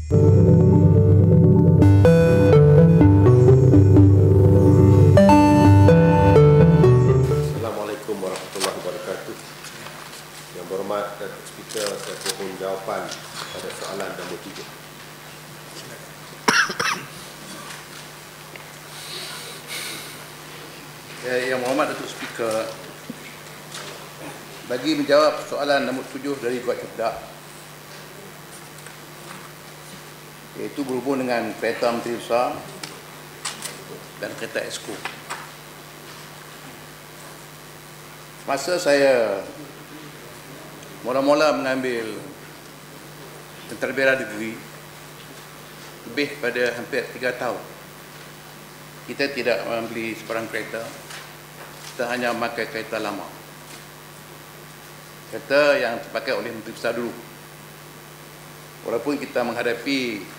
Assalamualaikum warahmatullahi wabarakatuh. Yang berhormat Datuk Speaker, saya mohon jawapan pada soalan nombor 7. Yang berhormat Datuk Speaker, bagi menjawab soalan nombor 7 dari Guat Cerdak, iaitu berhubung dengan kereta Menteri Besar dan kereta Esko. Masa saya mula-mula mengambil pentadbiran negeri, lebih pada hampir 3 tahun, kita tidak membeli sebarang kereta, kita hanya memakai kereta lama, kereta yang dipakai oleh Menteri Besar dulu. Walaupun kita menghadapi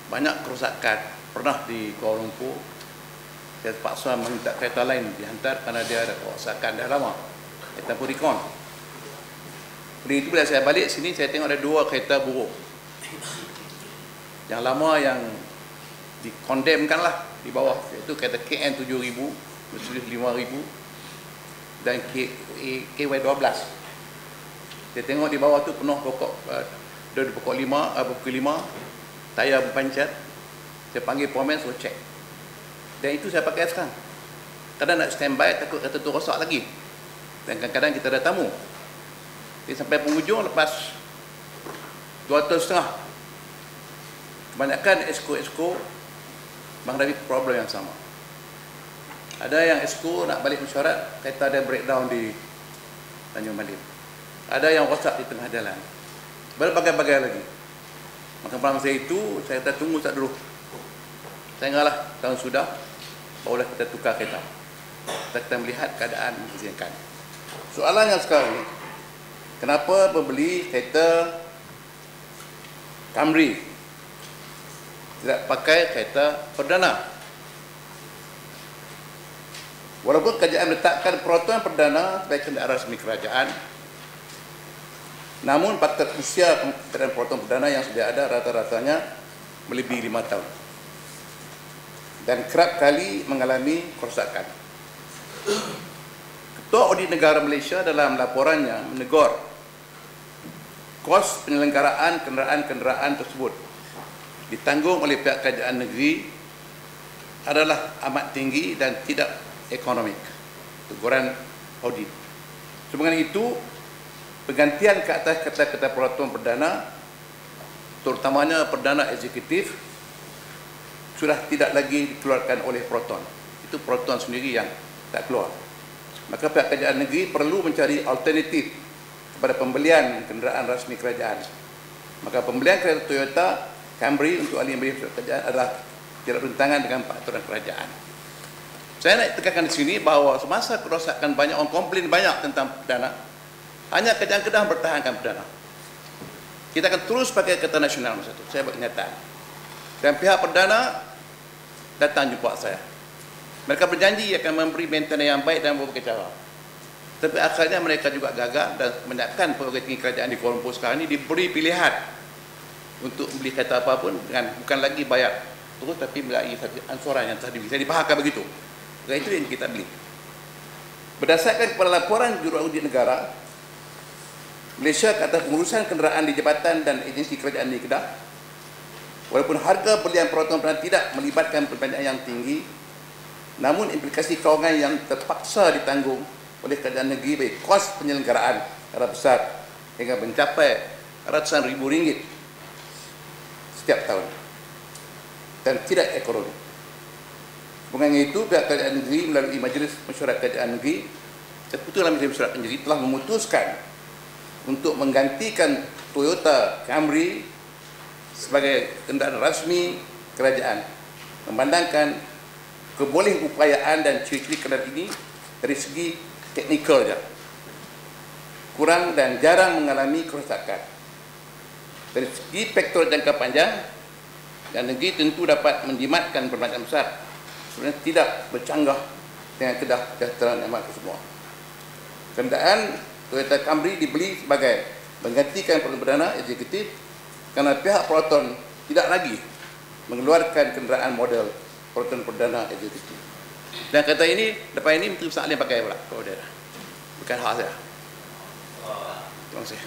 banyak kerosakan, pernah di Kuala Lumpur saya terpaksa meminta kereta lain dihantar kerana dia ada kerosakan dah lama, kereta Puricon. Oleh itu bila saya balik sini, saya tengok ada 2 kereta buruk. Yang lama yang dikondemkan lah di bawah, iaitu kereta KN 7000, Mercedes 5000 dan KY12. Saya tengok di bawah tu penuh pokok, dari pokok 5, tayar berpancat. Saya panggil pomen, suruh cek. Dan itu saya pakai sekarang. Kadang nak standby, takut kereta tu rosak lagi. Dan kadang-kadang kita ada tamu. Jadi sampai penghujung, lepas 2 tahun setengah, kebanyakan Esko menghadapi problem yang sama. Ada yang Esko nak balik mesyuarat, kereta ada breakdown di Tanjung Malim. Ada yang rosak di tengah jalan. Berbagai-bagai lagi. Maka pada masa itu, saya kata tunggu tak dulu. Sehinggalah tahun sudah, barulah kita tukar kereta. Kita melihat keadaan mengizinkan. Soalannya sekarang ni, kenapa membeli kereta Camry tidak pakai kereta perdana? Walaupun kerajaan meletakkan peraturan perdana sebagai kenderaan resmi kerajaan, namun batas usia kenderaan peraturan perdana yang sudah ada rata-ratanya melebihi 5 tahun dan kerap kali mengalami kerosakan. Ketua Audit Negara Malaysia dalam laporannya menegur kos penyelenggaraan kenderaan-kenderaan tersebut ditanggung oleh pihak kerajaan negeri adalah amat tinggi dan tidak ekonomik. Teguran audit. Sebagai itu, penggantian ke atas kereta-kereta peraturan perdana, terutamanya perdana eksekutif, sudah tidak lagi dikeluarkan oleh Proton. Itu Proton sendiri yang tak keluar. Maka pihak kerajaan negeri perlu mencari alternatif kepada pembelian kenderaan rasmi kerajaan. Maka pembelian kereta Toyota Camry untuk ahli yang beri kerajaan adalah tidak bertentangan dengan peraturan kerajaan. Saya nak tekankan di sini bahawa semasa kerosakan banyak orang komplain banyak tentang perdana, hanya kerajaan Kedah bertahankan perdana. Kita akan terus pakai kereta nasional masa itu. Saya buat kenyataan. Dan pihak perdana datang jumpa saya. Mereka berjanji akan memberi maintenance yang baik dan berbagai cara. Tapi akhirnya mereka juga gagal dan kebanyakan pegawai tinggi kerajaan di Kuala Lumpur sekarang ini diberi pilihan untuk beli kereta apapun dengan bukan lagi bayar terus, tapi melalui ansuran yang telah dibeli. Saya dipahamkan begitu. Dan itu yang kita beli. Berdasarkan kepada laporan Juru Audit Negara Malaysia ke atas pengurusan kenderaan di jabatan dan agensi kerajaan di Kedah, walaupun harga belian peraturan perdana tidak melibatkan perbelanjaan yang tinggi, namun implikasi kewangan yang terpaksa ditanggung oleh kerajaan negeri bagi kos penyelenggaraan adalah besar hingga mencapai ratusan ribu ringgit setiap tahun dan tidak ekonomi. Mengenai itu, pihak kerajaan negeri melalui Majlis Mesyuarat Kerajaan Negeri, Ketua Majlis Mesyuarat Kerajaan Negeri telah memutuskan untuk menggantikan Toyota Camry sebagai kenderaan rasmi kerajaan, memandangkan kebolehan upayaan dan ciri-ciri kenderaan ini dari segi teknikal saja, kurang dan jarang mengalami kerosakan. Dari segi faktor jangka panjang, dan negeri tentu dapat menjimatkan perbelanjaan besar sebenarnya tidak bercanggah dengan Kedah kesejahteraan amat semua. Kenderaan Toyota Camry dibeli sebagai menggantikan peraturan perdana eksekutif kerana pihak Proton tidak lagi mengeluarkan kenderaan model peraturan perdana eksekutif. Dan kata ini, lepas ini Menteri Besar Alim pakai pula. Oh, dia dah. Bukan hak saya. Terima kasih.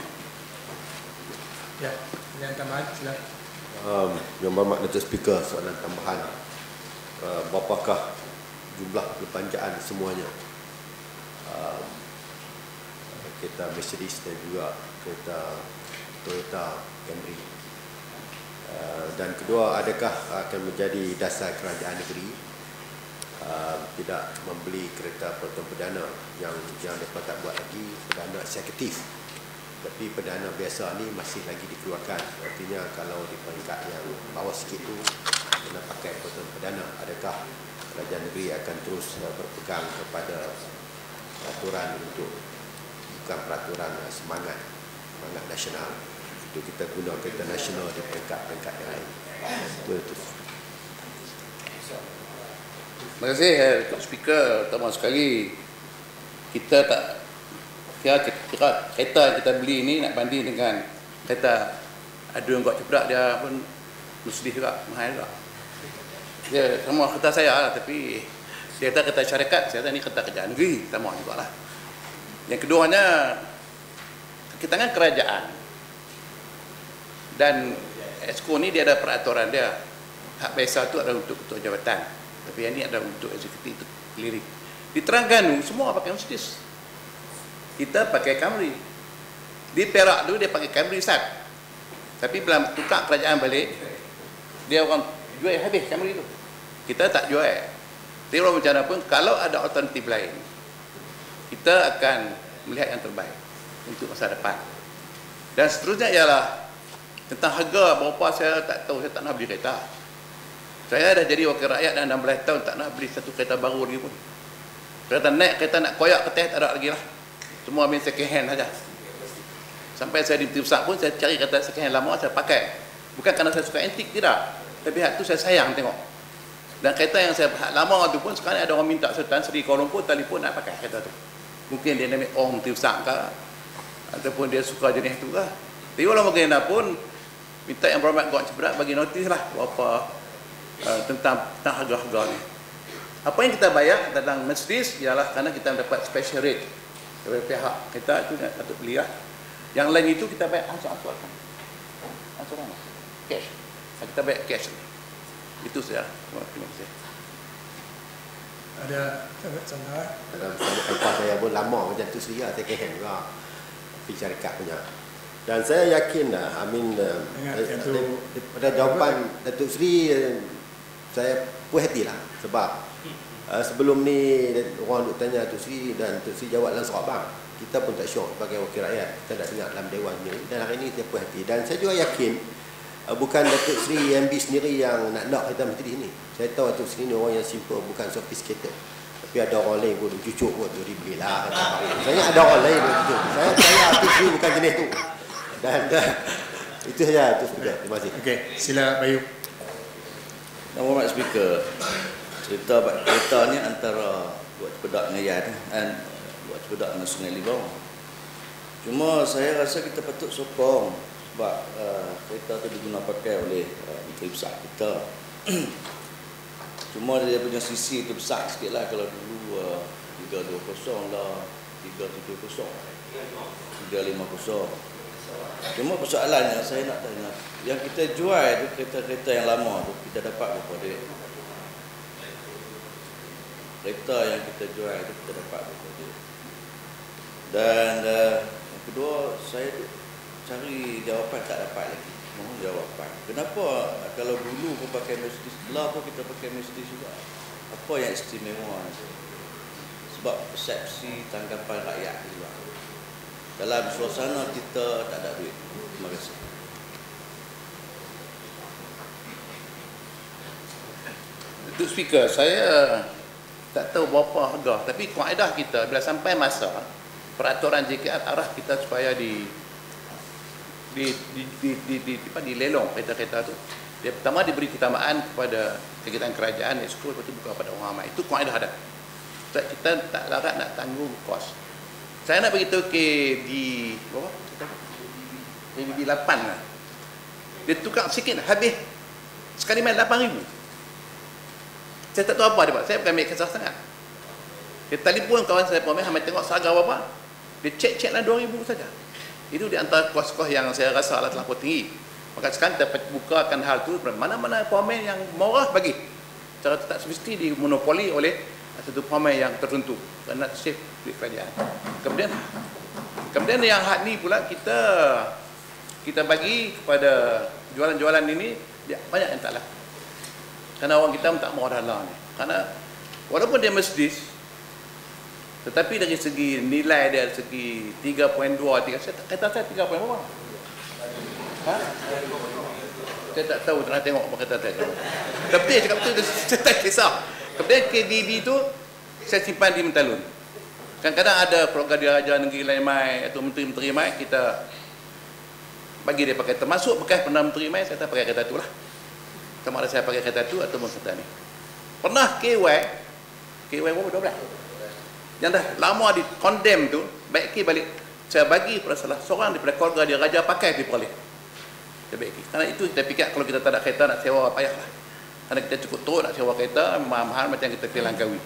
Ya, yang tambahan silakan. Yang berhormat Datuk Speaker, soalan tambahan. Berapakah jumlah perpanjaan semuanya? Kereta Mercedes dan juga kereta Toyota Camry. Dan kedua, adakah akan menjadi dasar kerajaan negeri tidak membeli kereta peraturan perdana yang mereka tak buat lagi perdana eksekutif, tapi perdana biasa ni masih lagi dikeluarkan. Artinya kalau di peringkat yang bawah sikit tu kena pakai peraturan perdana, adakah kerajaan negeri akan terus berpegang kepada peraturan untuk bukan peraturan semangat nasional, untuk kita guna kereta nasional di peringkat-peringkat yang lain? Itu. Terima kasih Datuk Speaker. Pertama sekali, kita tak kira kereta yang kita beli ini nak banding dengan kereta ada yang buat ceprak, dia pun Mercedes juga, mahal juga. Dia sama kereta saya lah, tapi dia kata kereta syarikat, saya kata ni kereta kerajaan negeri, sama juga lah. Yang keduanya, tangan kerajaan dan Exco ni dia ada peraturan dia. Hak biasa tu adalah untuk ketua jabatan, tapi yang ni adalah untuk eksekutif lirik. Di Terengganu semua pakai Mercedes, kita pakai Camry. Di Perak dulu dia pakai Camry Sat, tapi bila tukar kerajaan balik, dia orang jual habis Camry tu, kita tak jual. Tapi macam mana pun, kalau ada alternatif lain, kita akan melihat yang terbaik untuk masa depan. Dan seterusnya ialah tentang harga berapa, saya tak tahu, saya tak nak beli kereta. Saya dah jadi wakil rakyat dah 16 tahun, tak nak beli satu kereta baru lagi pun. Kereta naik, kereta nak koyak ke teh, tak ada lagi lah. Semua main second hand saja. Sampai saya di Menteri Besar pun, saya cari kereta second hand lama, saya pakai. Bukan kerana saya suka antik, tidak. Tapi hak tu saya sayang tengok. Dan kereta yang saya lama tu pun, sekarang ada orang minta Sultan Seri Kuala Lumpur, telefon nak pakai kereta tu. Mungkin dia nak orang Menteri Besar ke, ataupun dia suka jenis tu ke. Tapi walau bagaimanapun, minta yang berhormat Gawat Ceberat bagi notis lah berapa tentang harga-harga ni. Apa yang kita bayar tentang Mercedes ialah kerana kita mendapat special rate daripada pihak kita, itu patut beli lah. Yang lain itu kita bayar ansur-ansur kan, ansuran cash, kita bayar cash. Itu saja. Terima kasih. Ada tambahan? Dalam kereta saya pun lama macam tu sendiri, saya kehen juga tapi syarikat punya. Dan saya yakin dah, pada jawapan Datuk Seri, saya puas hati lah. Sebab sebelum ni orang duk tanya Datuk Seri, dan Datuk Seri jawab dalam surat bang, kita pun tak syok sebagai wakil rakyat, kita nak dengar dalam dewan ni. Dan hari ni saya puas hati. Dan saya juga yakin bukan Datuk Seri MB sendiri yang nak kereta Mercedes ni. Saya tahu Datuk Seri ni orang yang simple, bukan sophisticated. Tapi ada orang lain pun cucuk pun tu dibelilah kereta baru. Saya ada orang lain pun cucuk. Saya Datuk Seri bukan jenis tu. Dan itu saja Datuk Speaker. Terima kasih. Okey, sila Bayu. Yang berhormat Speaker, cerita kereta ni antara Buat Cepedak dengan Yan dan Buat Cepedak dengan Sungai Libau. Cuma saya rasa kita patut sokong sebab kereta tu diguna pakai oleh Menteri Besar kita. Cuma dia punya sisi tu besar sikit lah. Kalau dulu 320 lah, 370, 350. Cuma persoalannya saya nak tanya, yang kita jual tu kereta-kereta yang lama tu, kita dapat berapa duit? Kereta yang kita jual tu kita dapat berapa duit? Dan yang kedua, saya tu cari jawapan tak dapat lagi. Mohon jawapan. Kenapa kalau dulu pun pakai Mercedes, lah pun kita pakai Mercedes juga? Apa yang istimewa tu? Sebab persepsi tanggapan rakyat juga. Dalam suasana kita tak ada duit. Terima kasih. Datuk Speaker, saya tak tahu berapa harga, tapi kaedah kita bila sampai masa peraturan JKR arah kita supaya dilelong kereta-kereta tu. Dia pertama diberi keutamaan kepada kegiatan kerajaan, Exco, lepas tu buka pada orang ramai. Itu kaedah ada. Kita tak larat nak tanggung kos. Saya nak beritahu ke di berapa? Di 8 lah. Dia tukar sikit habis sekali main 8,000. Saya tak tahu apa dia buat. Saya bukan ambil kisah sangat. Dia telefon kawan saya pun main tengok sarga apa. Dia cek lah 2,000 saja. Itu di antara kos-kos yang saya rasa lah terlampau tinggi. Maka sekarang kita bukakan hal tu, mana-mana pemain yang murah bagi. Cara tak semesti dimonopoli oleh satu pemain yang tertentu kerana save duit kerajaan. Kemudian yang hak ni pula kita bagi kepada jualan-jualan ini banyak yang tak laku. Kerana orang kita tak mau dalam ni. Kerana walaupun dia Mercedes, tetapi dari segi nilai dia, dari segi 3.2, kata saya 3 point berapa? Ha? Saya tak tahu, nak tengok apa kata saya. Tapi dia cakap betul, saya tak kisah. Kemudian KDB tu saya simpan di Mentalun. Kadang-kadang ada program diraja negeri lain mai atau menteri-menteri mai, kita bagi dia pakai, termasuk bekas Perdana Menteri mai, saya tak pakai kereta tu lah. Sama ada saya pakai kereta tu atau kereta ni. Pernah KY berapa? 12. Yang dah lama di condemn tu, baik balik. Saya bagi pada salah seorang daripada keluarga dia raja pakai di Perlis. Saya bagi. Karena itu kita fikir kalau kita tak ada kereta nak sewa payahlah. Karena kita cukup teruk nak sewa kereta mahal macam kita pergi Langkawi.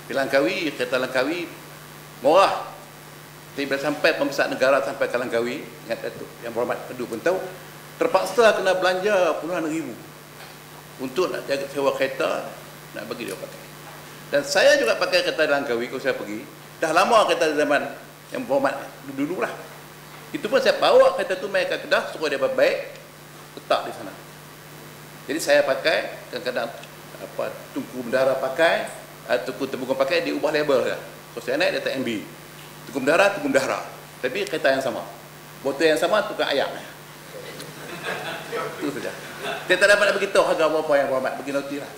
Pergi Langkawi, kereta Langkawi murah. Tapi bila sampai pembesar negara sampai ke Langkawi, ingat tu yang berhormat Kedu pun tahu, terpaksa kena belanja puluhan ribu untuk nak jaga sewa kereta nak bagi dia pakai. Dan saya juga pakai kereta Langkawi kalau saya pergi. Dah lama kereta zaman yang berhormat dulu lah. Itu pun saya bawa kereta tu main ke Kedah, suruh dia baik letak di sana. Jadi saya pakai kadang-kadang Tunku Bendahara pakai, Tunku Tembugung pakai, dia ubah label dia. Kalau saya naik dia tak MB. Tunku Bendahara. Tapi kereta yang sama. Botol yang sama tukar ayak. Itu saja. Dia tak dapat nak beritahu harga berapa yang berhormat, bagi noti lah.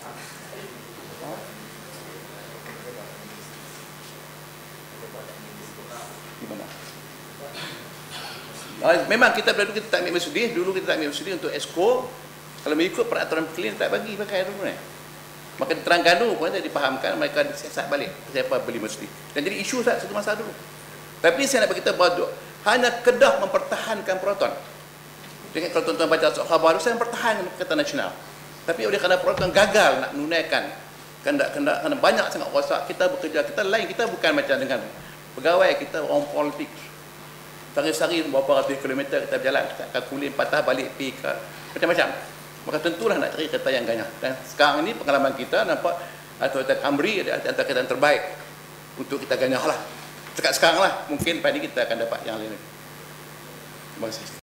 Memang kita dulu kita tak ambil Mercedes, untuk Exco. Kalau mengikut peraturan clean tak bagi pakai dulu ni. Maka diterangkan dulu pun saya dipahamkan, mereka disiasat balik siapa beli Mercedes. Dan jadi isu satu masa dulu. Tapi saya nak beritahu bahawa hanya Kedah mempertahankan Proton. Dengan kalau tuan-tuan baca soal baru, saya mempertahankan Kereta Nasional. Tapi oleh kerana Proton gagal nak menunaikan kendak banyak sangat rosak, kita bekerja, kita lain, kita bukan macam dengan pegawai, kita orang politik. Sehari-hari berapa ratus kilometer kita berjalan, kita kalkulin patah balik pi ke macam-macam. Maka tentulah nak cari kereta yang ganyah. Dan sekarang ini pengalaman kita nampak Toyota Camry antara kereta yang terbaik untuk kita ganyah lah. Sekarang lah, mungkin pada ini kita akan dapat yang lain. Terima kasih.